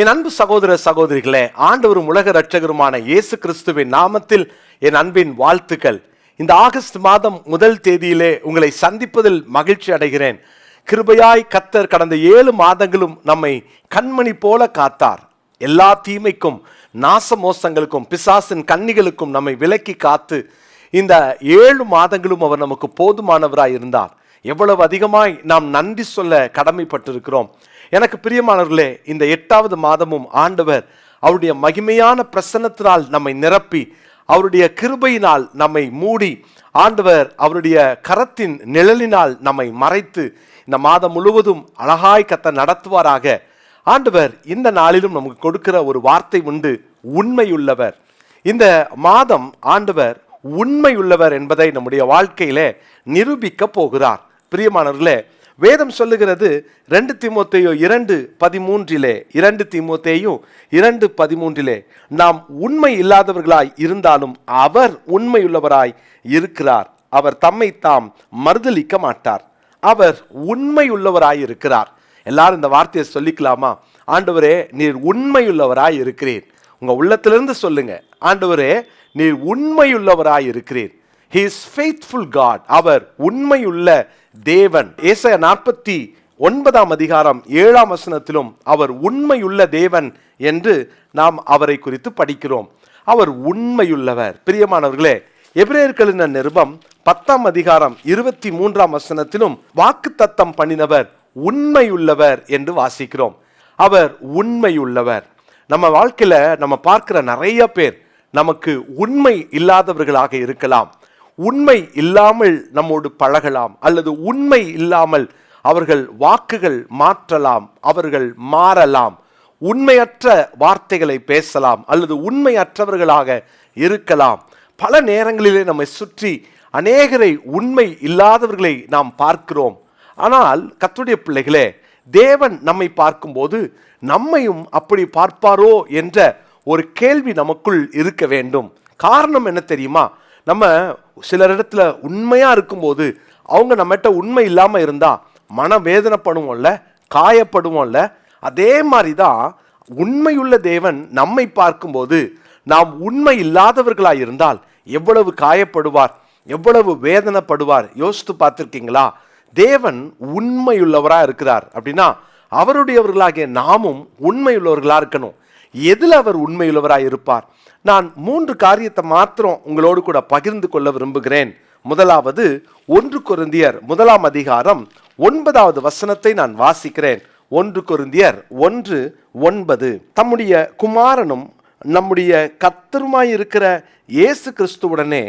என் அன்பு சகோதர சகோதரிகளே, ஆண்டவரும் உலக இரட்சகருமான இயேசு கிறிஸ்துவின் நாமத்தில் என் அன்பின் வாழ்த்துக்கள். இந்த ஆகஸ்ட் மாதம் 1 தேதியிலே உங்களை சந்திப்பதில் மகிழ்ச்சி அடைகிறேன். கிருபையாய் கர்த்தர் கடந்த 7 மாதங்களும் நம்மை கண்மணி போல காத்தார். எல்லா தீமைக்கும் நாச மோசங்களுக்கும் பிசாசின் கண்ணிகளுக்கும் நம்மை விலக்கி காத்து இந்த 7 மாதங்களும் அவர் நமக்கு போதுமானவராய் இருந்தார். எவ்வளவு அதிகமாய் நாம் நன்றி சொல்ல கடமைப்பட்டிருக்கிறோம். எனக்கு பிரியமானவர்களே, இந்த 8வது மாதமும் ஆண்டவர் அவருடைய மகிமையான பிரசன்னத்தினால் நம்மை நிரப்பி, அவருடைய கிருபையினால் நம்மை மூடி, ஆண்டவர் அவருடைய கரத்தின் நிழலினால் நம்மை மறைத்து இந்த மாதம் முழுவதும் அழகாய் கர்த்தர் நடத்துவாராக. ஆண்டவர் இந்த நாளிலும் நமக்கு கொடுக்கிற ஒரு வார்த்தை உண்டு, உண்மையுள்ளவர். இந்த மாதம் ஆண்டவர் உண்மையுள்ளவர் என்பதை நம்முடைய வாழ்க்கையிலே நிரூபிக்க போகிறார். பிரியமானவர்களே, வேதம் சொல்லுகிறது 2 தீமோத்தேயு 2:13 2 தீமோத்தேயு 2:13 நாம் உண்மை இல்லாதவர்களாய் இருந்தாலும் அவர் உண்மையுள்ளவராய் இருக்கிறார். அவர் தம்மை தாம் மறுதலிக்க மாட்டார். அவர் உண்மையுள்ளவராய் இருக்கிறார். எல்லாரும் இந்த வார்த்தையை சொல்லிக்கலாமா? ஆண்டவரே, நீர் உண்மையுள்ளவராய் இருக்கிறீர். உங்க உள்ளத்திலிருந்து சொல்லுங்க, ஆண்டவரே நீர் உண்மையுள்ளவராய் இருக்கிறீர். He is faithful God. அவர் உண்மையுள்ள தேவன். ஏசாயா 49 அதிகாரம் 7 வசனத்திலும் அவர் உண்மையுள்ள தேவன் என்று நாம் அவரை குறித்து படிக்கிறோம். அவர் உண்மையுள்ளவர். பிரியமானவர்களே, எபிரேயர்களின் நிருபம் 10 அதிகாரம் 23 வசனத்திலும் வாக்குத்தத்தம் பண்ணினவர் உண்மையுள்ளவர் என்று வாசிக்கிறோம். அவர் உண்மையுள்ளவர். நம்ம வாழ்க்கையில நம்ம பார்க்கிற நிறைய பேர் நமக்கு உண்மை இல்லாதவர்களாக இருக்கலாம். உண்மை இல்லாமல் நம்மோடு பழகலாம், அல்லது உண்மை இல்லாமல் அவர்கள் வாக்குகள் மாற்றலாம், அவர்கள் மாறலாம், உண்மையற்ற வார்த்தைகளை பேசலாம், அல்லது உண்மையற்றவர்களாக இருக்கலாம். பல நேரங்களிலே நம்மை சுற்றி அநேகரை உண்மை இல்லாதவர்களை நாம் பார்க்கிறோம். ஆனால் கர்த்தருடைய பிள்ளைகளே, தேவன் நம்மை பார்க்கும்போது நம்மையும் அப்படி பார்ப்பாரோ என்ற ஒரு கேள்வி நமக்குள் இருக்க வேண்டும். காரணம் என்ன தெரியுமா? நம்ம சிலரிடத்துல உண்மையா இருக்கும்போது அவங்க நம்மகிட்ட உண்மை இல்லாம இருந்தா மனவேதனைப்படுவோம்ல, காயப்படுவோம்ல. அதே மாதிரிதான் உண்மையுள்ள தேவன் நம்மை பார்க்கும்போது நாம் உண்மை இல்லாதவர்களாய் இருந்தால் எவ்வளவு காயப்படுவார், எவ்வளவு வேதனைப்படுவார். யோசித்து பார்த்திருக்கீங்களா? தேவன் உண்மையுள்ளவரா இருக்கிறார் அப்படின்னா அவருடையவர்களாகிய நாமும் உண்மையுள்ளவர்களா இருக்கணும். எதில் அவர் உண்மையுள்ளவராய் இருப்பார்? நான் 3 காரியத்தை மாத்திரம் உங்களோடு கூட பகிர்ந்து கொள்ள விரும்புகிறேன். முதலாவது, 1 கொரிந்தியர் 1 அதிகாரம் 9 வசனத்தை நான் வாசிக்கிறேன். 1 கொரிந்தியர் 1:9 தம்முடைய குமாரனும் நம்முடைய கர்த்தருமாய் இருக்கிற இயேசு கிறிஸ்துவுடனே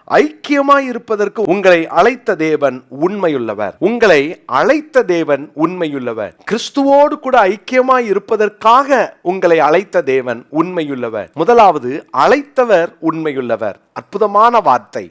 ஐக்கியமாய் இருப்பதற்கு உங்களை அழைத்த தேவன் உண்மையுள்ளவர். உங்களை அழைத்த தேவன் உண்மையுள்ளவர். கிறிஸ்துவோடு கூட ஐக்கியமாய் இருப்பதற்காக உங்களை அழைத்த தேவன் உண்மையுள்ளவர். முதலாவது, அழைத்தவர் உண்மையுள்ளவர். அற்புதமான வார்த்தை.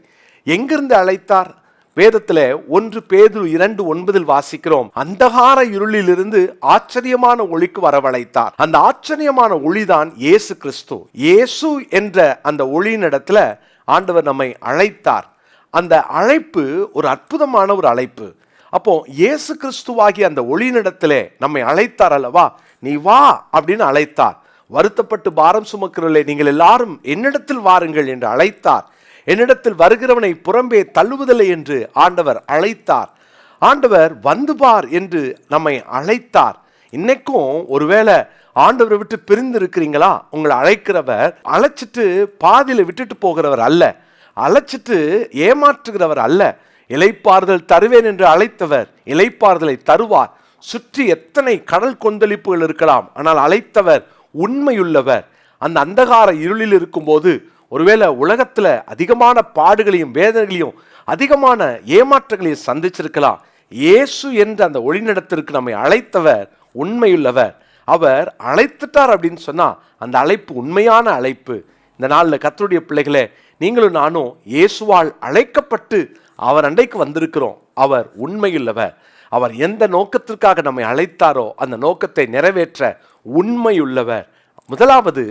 எங்கிருந்து அழைத்தார்? வேதத்துல 1 பேதுரு 2:9 வாசிக்கிறோம், அந்தகார இருளிலிருந்து ஆச்சரியமான ஒளிக்கு வரவழைத்தார். அந்த ஆச்சரியமான ஒளிதான் இயேசு கிறிஸ்து. இயேசு என்ற அந்த ஒளியினிடத்துல ஆண்டவர் நம்மை அழைத்தார். அந்த அழைப்பு ஒரு அற்புதமான ஒரு அழைப்பு. அப்போ இயேசு கிறிஸ்துவாகி அந்த ஒளியினிடத்திலே நம்மை அழைத்தார் அல்லவா? நீ வா அப்படின்னு அழைத்தார். வருத்தப்பட்டு பாரம் சுமக்கிறவர்களே, நீங்கள் எல்லாரும் என்னிடத்தில் வாருங்கள் என்று அழைத்தார். என்னிடத்தில் வருகிறவனை புறம்பே தள்ளுவதில்லை என்று ஆண்டவர் அழைத்தார். ஆண்டவர் வந்து பார் என்று நம்மை அழைத்தார். இன்னைக்கும் ஒருவேளை ஆண்டவரை விட்டு பிரிந்து இருக்கிறீங்களா? உங்களை அழைக்கிறவர் அழைச்சிட்டு பாதியில விட்டுட்டு போகிறவர் அல்ல, அழைச்சிட்டு ஏமாற்றுகிறவர் அல்ல. இளைப்பாறுதல் தருவேன் என்று அழைத்தவர் இளைப்பாறுதலை தருவார். சுற்றி எத்தனை கடல் கொந்தளிப்புகள் இருக்கலாம், ஆனால் அழைத்தவர் உண்மையுள்ளவர். அந்த அந்தகார இருளில் இருக்கும்போது ஒருவேளை உலகத்துல அதிகமான பாடுகளையும் வேதனைகளையும் அதிகமான ஏமாற்றங்களையும் சந்திச்சிருக்கலாம். இயேசு என்ற அந்த ஒளிநடத்திற்கு நம்மை அழைத்தவர் உண்மையுள்ளவர். அவர் அழைத்துட்டார் அப்படின்னு சொன்னா அந்த அழைப்பு உண்மையான அழைப்பு. இந்த நாளில் கர்த்தருடைய பிள்ளைகளே, நீங்களும் நானும் இயேசுவால் அழைக்கப்பட்டு அவர் அண்டைக்கு வந்திருக்கிறோம். அவர் உண்மையுள்ளவர். அவர் எந்த நோக்கத்திற்காக நம்மை அழைத்தாரோ அந்த நோக்கத்தை நிறைவேற்ற உண்மையுள்ளவர். முதலாவது,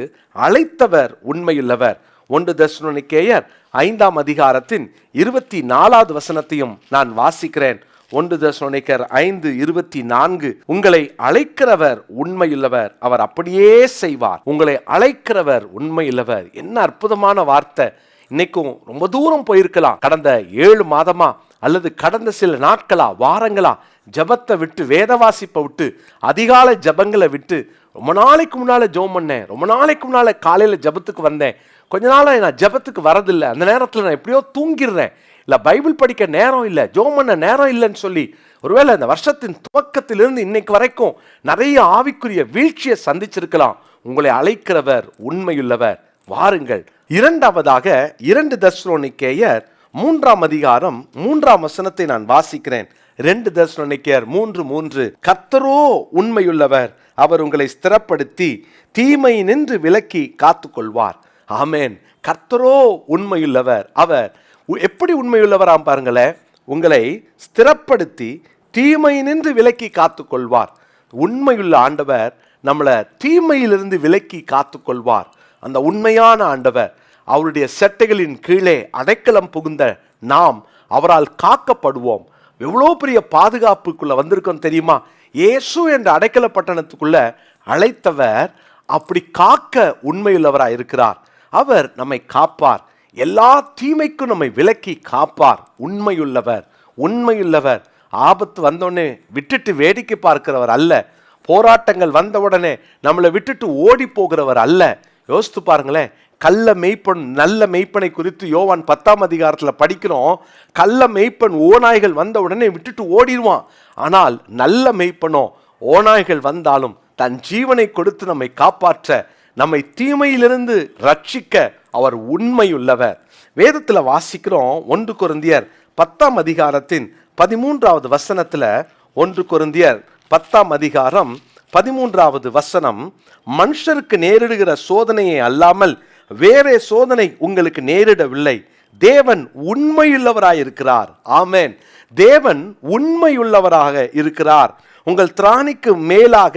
அழைத்தவர் உண்மையுள்ளவர். 1 தெசலோனிக்கேயர் 5 அதிகாரத்தின் 24 வசனத்தையும் நான் வாசிக்கிறேன். 1 தெசலோனிக்கர் 5:24, உங்களை அழைக்கிறவர் உண்மையுள்ளவர், அவர் அப்படியே செய்வார். உங்களை அழைக்கிறவர் உண்மையுள்ளவர். என்ன அற்புதமான வார்த்தை! இன்னைக்கும் ரொம்ப தூரம் போயிருக்கலாம். கடந்த 7 மாதமா அல்லது கடந்த சில நாட்களா, வாரங்களா ஜபத்தை விட்டு, வேத வாசிப்பை விட்டு, அதிகாலை ஜபங்களை விட்டு, ரொம்ப நாளைக்கு முன்னால ஜெபம் பண்ணேன், ரொம்ப நாளைக்கு முன்னால காலையில ஜபத்துக்கு வந்தேன், கொஞ்ச நாளா நான் ஜபத்துக்கு வரதில்லை, அந்த நேரத்தில் நான் எப்படியோ தூங்கிடுறேன், இல்லை பைபிள் படிக்க நேரம் இல்லை, ஜெபம் பண்ண நேரம் இல்லைன்னு சொல்லி ஒருவேளை இந்த வருஷத்தின் துவக்கத்திலிருந்து இன்னைக்கு வரைக்கும் நிறைய ஆவிக்குரிய வீழ்ச்சியை சந்திச்சிருக்கலாம். உங்களை அழைக்கிறவர் உண்மையுள்ளவர், வாருங்கள். இரண்டாவதாக 2 தெசலோனிக்கேயர் 3:3 நான் வாசிக்கிறேன். 2 தெசலோனிக்கேயர் 3:3, கர்த்தரோ உண்மையுள்ளவர், அவர் உங்களை ஸ்திரப்படுத்தி தீமை நின்று விலக்கி காத்துக்கொள்வார். ஆமேன். கர்த்தரோ உண்மையுள்ளவர். அவர் எப்படி உண்மையுள்ளவராம் பாருங்களேன். உங்களை ஸ்திரப்படுத்தி தீமை நின்று விலக்கி காத்துக்கொள்வார். உண்மையுள்ள ஆண்டவர் நம்மளை தீமையிலிருந்து விலக்கி காத்துக்கொள்வார். அந்த உண்மையான ஆண்டவர், அவருடைய செட்டைகளின் கீழே அடைக்கலம் புகுந்த நாம் அவரால் காக்கப்படுவோம். எவ்வளோ பெரிய பாதுகாப்புக்குள்ள வந்திருக்கோம் தெரியுமா? இயேசு என்ற அடைக்கல பட்டணத்துக்குள்ள அழைத்தவர் அப்படி காக்க உண்மையுள்ளவராய் இருக்கிறார். அவர் நம்மை காப்பார், எல்லா தீமைக்கும் நம்மை விலக்கி காப்பார். உண்மையுள்ளவர், உண்மையுள்ளவர். ஆபத்து வந்தோடனே விட்டுட்டு வேடிக்கை பார்க்கிறவர் அல்ல. போராட்டங்கள் வந்தவுடனே நம்மளை விட்டுட்டு ஓடி போகிறவர் அல்ல. யோசித்து பாருங்களேன். கள்ள மெய்ப்பன் நல்ல மெய்ப்பனை குறித்து யோவான் 10 படிக்கிறோம். கள்ள மெய்ப்பன் ஓநாய்கள் வந்த உடனே விட்டுட்டு ஓடிடுவான். ஆனால் நல்ல மெய்ப்பனோ ஓநாய்கள் வந்தாலும் தன் ஜீவனை கொடுத்து நம்மை காப்பாற்ற, நம்மை தீமையிலிருந்து ரட்சிக்க அவர் உண்மையுள்ளவர். வேதத்தில் வாசிக்கிறோம். 1 கொரிந்தியர் 10:13 1 கொரிந்தியர் 10:13 மனுஷருக்கு நேரிடுகிற சோதனையை அல்லாமல் வேறே சோதனை உங்களுக்கு நேரிடவில்லை, தேவன் உண்மையுள்ளவராயிருக்கிறார். ஆமேன். தேவன் உண்மையுள்ளவராக இருக்கிறார். உங்கள் திராணிக்கு மேலாக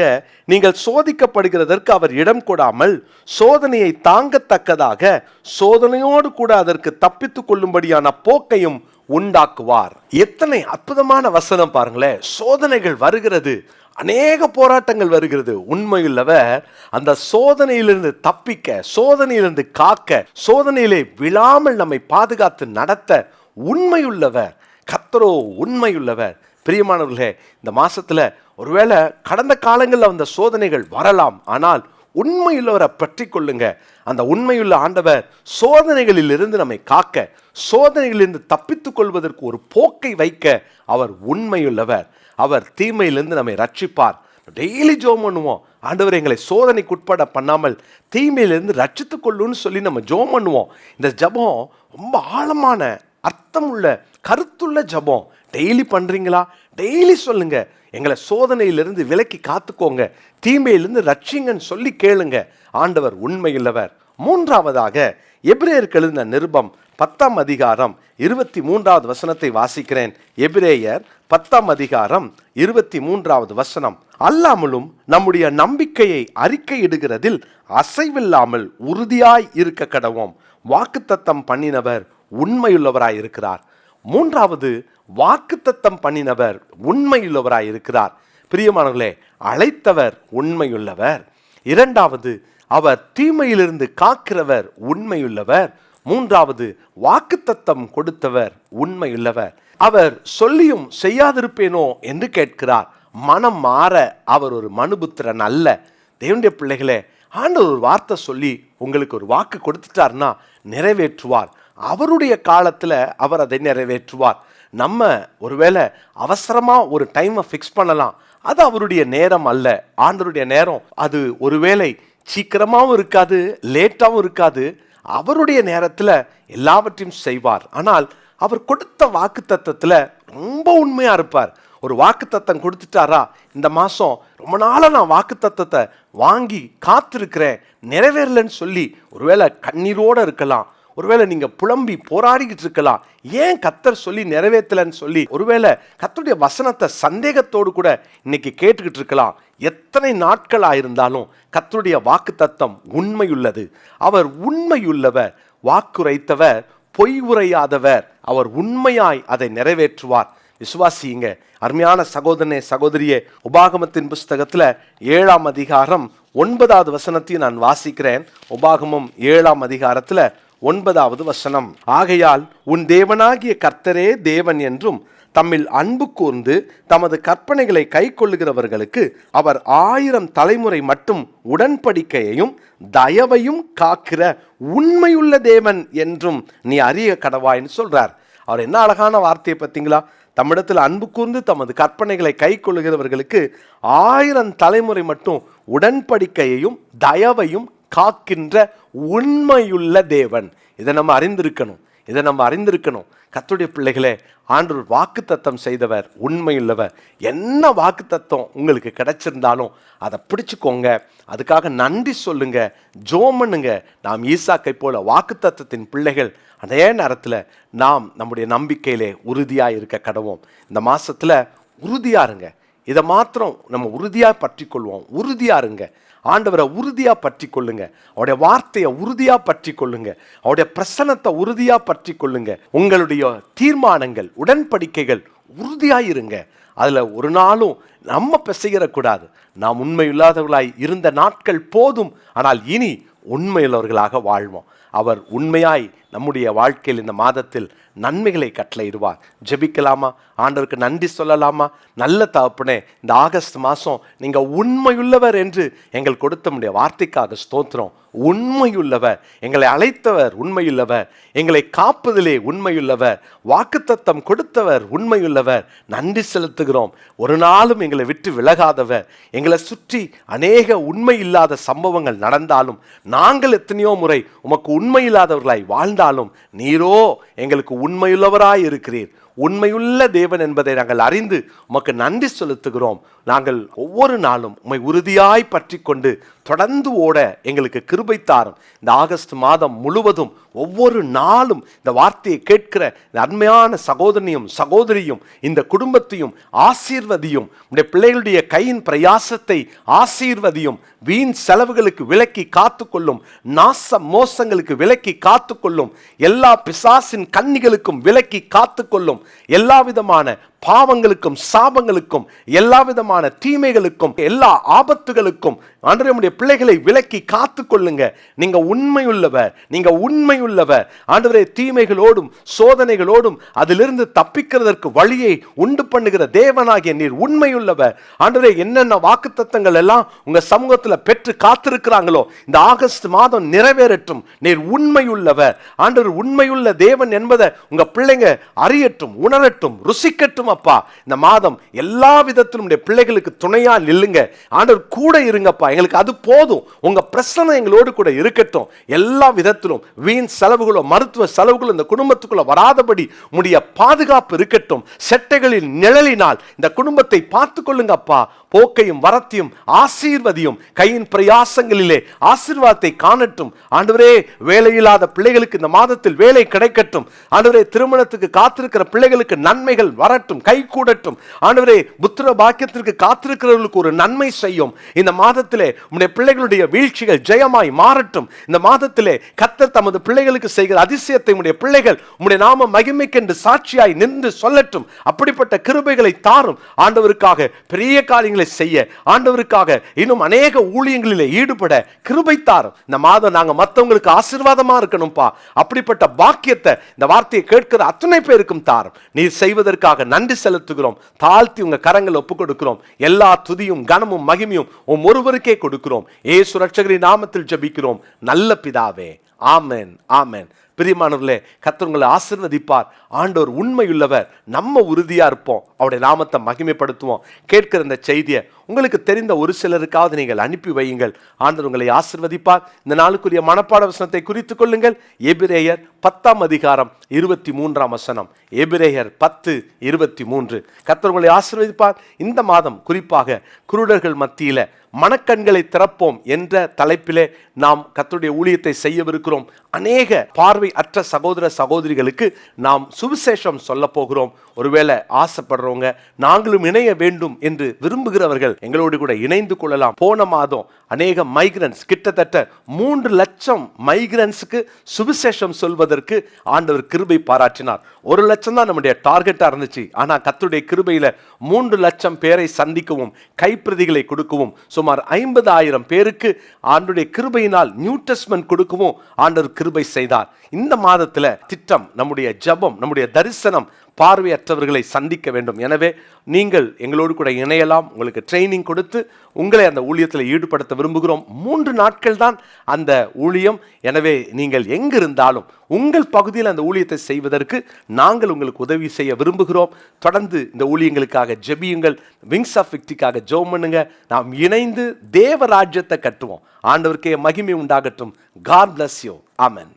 நீங்கள் சோதிக்கப்படுகிறதற்கு அவர் இடம் கொடாமல் சோதனையை தாங்கத்தக்கதாக சோதனையோடு கூட அதற்கு தப்பித்துக் கொள்ளும்படியான போக்கையும் உண்டாக்குவார். எத்தனை அற்புதமான வசனம் பாருங்களேன். சோதனைகள் வருகிறது, அநேக போராட்டங்கள் வருகிறது. உண்மையுள்ளவர் அந்த சோதனையிலிருந்து தப்பிக்க, சோதனையிலிருந்து காக்க, சோதனையிலே விழாமல் நம்மை பாதுகாத்து நடத்த உண்மையுள்ளவர். கர்த்தரோ உண்மையுள்ளவர். பிரியமானவர்களே, இந்த மாசத்துல ஒருவேளை கடந்த காலங்களில் வந்த சோதனைகள் வரலாம், ஆனால் உண்மையுள்ளவரை பற்றி கொள்ளுங்க. அந்த உண்மையுள்ள ஆண்டவர் சோதனைகளில் இருந்து நம்மை காக்க, சோதனைகளிலிருந்து தப்பித்துக் கொள்வதற்கு ஒரு போக்கை வைக்க அவர் உண்மையுள்ளவர். அவர் தீமையிலிருந்து நம்மை ரட்சிப்பார். டெய்லி ஜெபம் பண்ணுவோம், ஆண்டவர் எங்களை சோதனைக்கு உட்பட பண்ணாமல் தீமையிலிருந்து ரட்சித்துக் கொள்ளுன்னு சொல்லி நம்ம ஜெபம் பண்ணுவோம். இந்த ஜெபம் ரொம்ப ஆழமான அர்த்தமுள்ள கருத்துள்ள ஜெபம். டெய்லி பண்றீங்களா? டெய்லி சொல்லுங்க, எங்களை சோதனையிலிருந்து விலக்கி காத்துக்கோங்க, தீமையிலிருந்து ரட்சிங்கன்னு சொல்லி கேளுங்க. ஆண்டவர் உண்மையுள்ளவர். மூன்றாவதாக எபிரேயருக்கு எழுதின நிருபம் 10:23 வாசிக்கிறேன். எபிரேயர் 10:23 அல்லாமலும் நம்முடைய நம்பிக்கையை அறிக்கையிடுகிறதில் அசைவில்லாமல் உறுதியாய் இருக்க கடவோம். வாக்குத்தத்தம் பண்ணினவர் உண்மையுள்ளவராய் இருக்கிறார். மூன்றாவது, வாக்குத்தத்தம் பண்ணினவர் உண்மையுள்ளவராய் இருக்கிறார். பிரியமானவர்களே, அழைத்தவர் உண்மையுள்ளவர். இரண்டாவது, அவர் தீமையிலிருந்து காக்கிறவர் உண்மையுள்ளவர். மூன்றாவது, வாக்குத்தத்தம் கொடுத்தவர் உண்மையுள்ளவர். அவர் சொல்லியும் செய்யாதிருப்பேனோ என்று கேட்கிறார். மனம் மாற அவர் ஒரு மனுபுத்திரன் அல்ல. தேவனுடைய பிள்ளைகளே, ஆண்டவர் ஒரு வார்த்தை சொல்லி உங்களுக்கு ஒரு வாக்கு கொடுத்துட்டார்னா நிறைவேற்றுவார். அவருடைய காலத்துல அவர் அதை நிறைவேற்றுவார். நம்ம ஒருவேளை அவசரமா ஒரு டைமை ஃபிக்ஸ் பண்ணலாம், அது அவருடைய நேரம் அல்ல. ஆண்டவருடைய நேரம் அது ஒருவேளை சீக்கிரமாவும் இருக்காது, லேட்டாவும் இருக்காது. அவருடைய நேரத்துல எல்லாவற்றையும் செய்வார். ஆனால் அவர் கொடுத்த வாக்குத்தத்தத்துல ரொம்ப உண்மையா இருப்பார். ஒரு வாக்குத்தத்தம் கொடுத்துட்டாரா, இந்த மாசம் ரொம்ப நாளா நான் வாக்குத்தத்தத்தை வாங்கி காத்திருக்கிறேன், நிறைவேறலன்னு சொல்லி ஒருவேளை கண்ணீரோட இருக்கலாம். ஒருவேளை நீங்க புலம்பி போராடிக்கிட்டு இருக்கலாம், ஏன் கர்த்தர் சொல்லி நிறைவேற்றலன்னு சொல்லி ஒருவேளை கர்த்தருடைய வசனத்தை சந்தேகத்தோடு கூட இன்னைக்கு கேட்டுக்கிட்டு இருக்கலாம். எத்தனை நாட்கள் ஆயிருந்தாலும் கர்த்தருடைய வாக்குத்தத்தம் உண்மையுள்ளது. அவர் உண்மையுள்ளவர். வாக்குரைத்தவர் பொய் உரையாதவர். அவர் உண்மையாய் அதை நிறைவேற்றுவார். விசுவாசியுங்க. அருமையான சகோதரனே, சகோதரியே, உபாகமத்தின் புஸ்தகத்துல 7ஆம் அதிகாரம் 9வது வசனத்தையும் நான் வாசிக்கிறேன். உபாகமம் 7ஆம் அதிகாரத்துல 9வது வசனம். ஆகையால் உன் தேவனாகிய கர்த்தரே தேவன் என்றும் தம்மில் அன்பு கூர்ந்து தமது கற்பனைகளை கை கொள்ளுகிறவர்களுக்கு அவர் 1000 தலைமுறை மட்டும் உடன்படிக்கையையும் தயவையும் காக்கிற உண்மையுள்ள தேவன் என்றும் நீ அறிய கடவாய்ன்னு சொல்றார். அவர் என்ன அழகான வார்த்தையை பார்த்தீங்களா? தம்மிடத்தில் அன்பு கூர்ந்து தமது கற்பனைகளை கை கொள்ளுகிறவர்களுக்கு 1000 தலைமுறை மட்டும் உடன்படிக்கையையும் தயவையும் காக்கின்ற உண்மையுள்ள தேவன். இதை நம்ம அறிந்திருக்கணும். கர்த்தருடைய பிள்ளைகளே, ஆண்டவர் வாக்குத்தத்தம் செய்தவர், உண்மையுள்ளவர். என்ன வாக்குத்தத்தம் உங்களுக்கு கிடைச்சிருந்தாலும் அதை பிடிச்சுக்கோங்க, அதுக்காக நன்றி சொல்லுங்க, ஜெபம் பண்ணுங்க. நாம் ஈசாக்கை போல வாக்குத்தத்தத்தின் பிள்ளைகள். அதே நேரத்தில் நாம் நம்முடைய நம்பிக்கையிலே உறுதியாக இருக்க கடவோம். இந்த மாசத்துல உறுதியா இருங்க. இதை மாத்திரம் நம்ம உறுதியாக பற்றி கொள்வோம். உறுதியா இருங்க. ஆண்டவரை உறுதியா பற்றி கொள்ளுங்க. அவருடைய வார்த்தையை உறுதியா பற்றி கொள்ளுங்க. அவருடைய பிரசன்னத்தை உறுதியா பற்றி கொள்ளுங்க. உங்களுடைய தீர்மானங்கள், உடன்படிக்கைகள் உறுதியாயிருங்க. அதுல ஒரு நாளும் நம்ம பிசைகிறக்கூடாது. நாம் உண்மையில்லாதவர்களாய் இருந்த நாட்கள் போதும், ஆனால் இனி உண்மையுள்ளவர்களாக வாழ்வோம். அவர் உண்மையாய் நம்முடைய வாழ்க்கையில் இந்த மாதத்தில் நன்மைகளை கட்டளையிடுவார். ஜெபிக்கலாமா? ஆண்டவருக்கு நன்றி சொல்லலாமா? நல்ல தகப்பனே, இந்த ஆகஸ்ட் மாதம் நீங்கள் உண்மையுள்ளவர் என்று எங்கள் கொடுத்த முடிய வார்த்தைக்காக ஸ்தோத்திரம். உண்மையுள்ளவர், எங்களை அழைத்தவர் உண்மையுள்ளவர், எங்களை காப்பதிலே உண்மையுள்ளவர், வாக்குத்தத்தம் கொடுத்தவர் உண்மையுள்ளவர். நன்றி செலுத்துகிறோம். ஒரு நாளும் எங்களை விட்டு விலகாதவர். எங்களை சுற்றி அநேக உண்மை இல்லாத சம்பவங்கள் நடந்தாலும், நாங்கள் எத்தனையோ முறை உமக்கு உண்மையில்லாதவர்களாய் வாழ்ந்தாலும், நீரோ எங்களுக்கு உண்மையுள்ளவராய் இருக்கிறீர். உண்மையுள்ள தேவன் என்பதை நாங்கள் அறிந்து உமக்கு நன்றி செலுத்துகிறோம். நாங்கள் ஒவ்வொரு நாளும் உம்மை உறுதியாய் பற்றி கொண்டு தொடர்ந்து ஓட எங்களுக்கு கிருபை தாரும். இந்த ஆகஸ்ட் மாதம் முழுவதும் ஒவ்வொரு நாளும் இந்த வார்த்தையை கேட்கிற இந்த அருமையான சகோதரனையும் சகோதரியும் இந்த குடும்பத்தையும் ஆசீர்வதியும். உடைய பிள்ளைகளுடைய கையின் பிரயாசத்தை ஆசீர்வதியும். வீண் செலவுகளுக்கு விலக்கி காத்துக்கொள்ளும். நாச மோசங்களுக்கு விலக்கி காத்துக்கொள்ளும். எல்லா பிசாசின் கண்ணிகளுக்கும் விலக்கி காத்துக்கொள்ளும். எல்லா விதமான பாவங்களுக்கும் சாபங்களுக்கும் எல்லா விதமான தீமைகளுக்கும் எல்லா ஆபத்துகளுக்கும் ஆண்டவருடைய பிள்ளைகளை விலக்கி காத்து கொள்ளுங்க. நீங்க உண்மையுள்ளவர். ஆண்டவரே, தீமைகளோடும் சோதனைகளோடும் அதிலிருந்து தப்பிக்கிறதற்கு வழியை உண்டு பண்ணுகிற தேவனாகிய நீர் உண்மையுள்ளவர். ஆண்டவரே, என்னென்ன வாக்குத்தத்தங்கள் எல்லாம் உங்க சமூகத்துல பெற்று காத்திருக்கிறாங்களோ இந்த ஆகஸ்ட் மாதம் நிறைவேறட்டும். நீர் உண்மையுள்ளவர். ஆண்டவர் உண்மையுள்ள தேவன் என்பதை உங்க பிள்ளைங்க அறியட்டும், உணரட்டும், ருசிக்கட்டும். அப்பா, இந்த மாதம் எல்லா விதத்திலும் பிள்ளைகளுக்கு துணையா நில்லுங்க. ஆண்டவர் கூட இருங்கப்பா. எங்களுக்கு அது போதும். உங்க பிரசன்னம் எங்களோடு கூட இருக்கட்டும். எல்லா விதத்திலும் வீண் செலவுகளோ மருத்துவ செலவுகளோ இந்த குடும்பத்துக்குள்ள வராதபடி உடைய பாதுகாப்பு இருக்கட்டும். செட்டைகளின் நிழலினால் இந்த குடும்பத்தை பார்த்து கொள்ளுங்கப்பா. போக்கையும் வரத்தையும் ஆசீர்வதியும். கையின் பிரயாசங்களிலே ஆசீர்வாதத்தை காணட்டும். ஆண்டவரே, வேலையில்லாத பிள்ளைகளுக்கு இந்த மாதத்தில் வேலை கிடைக்கட்டும். ஆண்டவரே, திருமணத்துக்கு காத்திருக்கிற பிள்ளைகளுக்கு நன்மைகள் வரட்டும், கை கூடட்டும். ஆண்டவரே, புத்திர பாக்கியத்திற்கு காத்திருக்கிறவர்களுக்கு ஒரு நன்மை செய்யும். இந்த மாதத்திலே உம்முடைய பிள்ளைகளுடைய வீழ்ச்சிகள் ஜெயமாய் மாறட்டும். இந்த மாதத்திலே கர்த்தர் தமது பிள்ளைகளுக்கு செய்கிற அதிசயத்தை உம்முடைய பிள்ளைகள் உம்முடைய நாம மகிமைக்கென்று சாட்சியாய் நின்று சொல்லட்டும். அப்படிப்பட்ட கிருபைகளை தாரும். ஆண்டவருக்காக பெரிய காரியங்களை செய்ய, ஆண்டவருக்காக இன்னும் அநேக ஊழியங்களிலே ஈடுபட கிருபை தாரும். இந்த மாதம் நாங்க மற்றவங்களுக்கு ஆசீர்வாதமா இருக்கணும்பா. அப்படிப்பட்ட பாக்கியத்தை இந்த வார்த்தையை கேட்கிற அத்தனை பேருக்கும் தாரும். நீர் செய்வதற்காக நன்றி செலுத்துகிறோம். தாழ்த்தி உங்க கரங்களை ஒப்புக் கொடுக்கிறோம். எல்லா துதியும் கனமும் மகிமையும் உம் ஒருவருக்கே கொடுக்கிறோம். இயேசு ரட்சகரின் நாமத்தில் ஜெபிக்கிறோம் நல்ல பிதாவே. ஆமென், ஆமென். பிரியமானவர்களே, கர்த்தர் உங்களை ஆசீர்வதிப்பார். ஆண்டவர் உண்மையுள்ளவர். நம்ம உறுதியா இருப்போம். அவருடைய நாமத்தை மகிமைப்படுத்துவோம். கேட்கிற இந்த செய்தியை உங்களுக்கு தெரிந்த ஒரு சிலருக்காவது நீங்கள் அனுப்பி வையுங்கள். ஆண்டவர் உங்களை ஆசீர்வதிப்பார். இந்த நாளுக்குரிய மனப்பாட வசனத்தை குறித்துக் கொள்ளுங்கள். எபிரேயர் 10ஆம் அதிகாரம் 23ஆம் வசனம். எபிரேயர் 10:23. கர்த்தர் உங்களை ஆசீர்வதிப்பார். இந்த மாதம் குறிப்பாக குருடர்கள் மத்தியில மனக்கண்களை திறப்போம் என்ற தலைப்பிலே நாம் கர்த்தருடைய ஊழியத்தை செய்யவிருக்கிறோம். அநேக பார்வை அற்ற சகோதர சகோதரிகளுக்கு நாம் சுவிசேஷம் சொல்ல போகிறோம். ஒருவேளை ஆசைப்படுறவங்க, நாங்களும் இணைய வேண்டும் என்று விரும்புகிறவர்கள் எங்களோடு கூட இணைந்து கொள்ளலாம். போன மாதம் அநேக மைக்ரன்ஸ், கிட்டத்தட்ட 3 லட்சம் மைக்ரன்ஸுக்கு சுவிசேஷம் சொல்வதற்கு ஆண்டவர் கிருபை பாராட்டினார். 1 லட்சம் தான் நம்முடைய டார்கெட்டா இருந்துச்சு. ஆனா கர்த்தருடைய கிருபையில 3 லட்சம் பேரை சந்திக்கவும் கைப்பிரதிகளை கொடுக்கவும் சுமார் 50,000 பேருக்கு ஆண்டவருடைய கிருபையினால் நியூ டெஸ்ட்மென்ட் கொடுக்கவும் ஆண்டவர் கிருபை செய்தார். இந்த மாதத்துல திட்டம், நம்முடைய ஜெபம், நம்முடைய தரிசனம் பார்வையற்றவர்களை சந்திக்க வேண்டும். எனவே நீங்கள் எங்களோடு கூட இணையலாம். உங்களுக்கு ட்ரைனிங் கொடுத்து உங்களை அந்த ஊழியத்தில் ஈடுபடுத்த விரும்புகிறோம். 3 நாட்கள் தான் அந்த ஊழியம். எனவே நீங்கள் எங்கிருந்தாலும் உங்கள் பகுதியில் அந்த ஊழியத்தை செய்வதற்கு நாங்கள் உங்களுக்கு உதவி செய்ய விரும்புகிறோம். தொடர்ந்து இந்த ஊழியங்களுக்காக ஜெபியுங்கள். விங்ஸ் ஆஃப் விக்டரிக்காக ஜெபம் பண்ணுங்க. நாம் இணைந்து தேவராஜ்யத்தை கட்டுவோம். ஆண்டவருக்கே மகிமை உண்டாகட்டும். God bless you. Amen.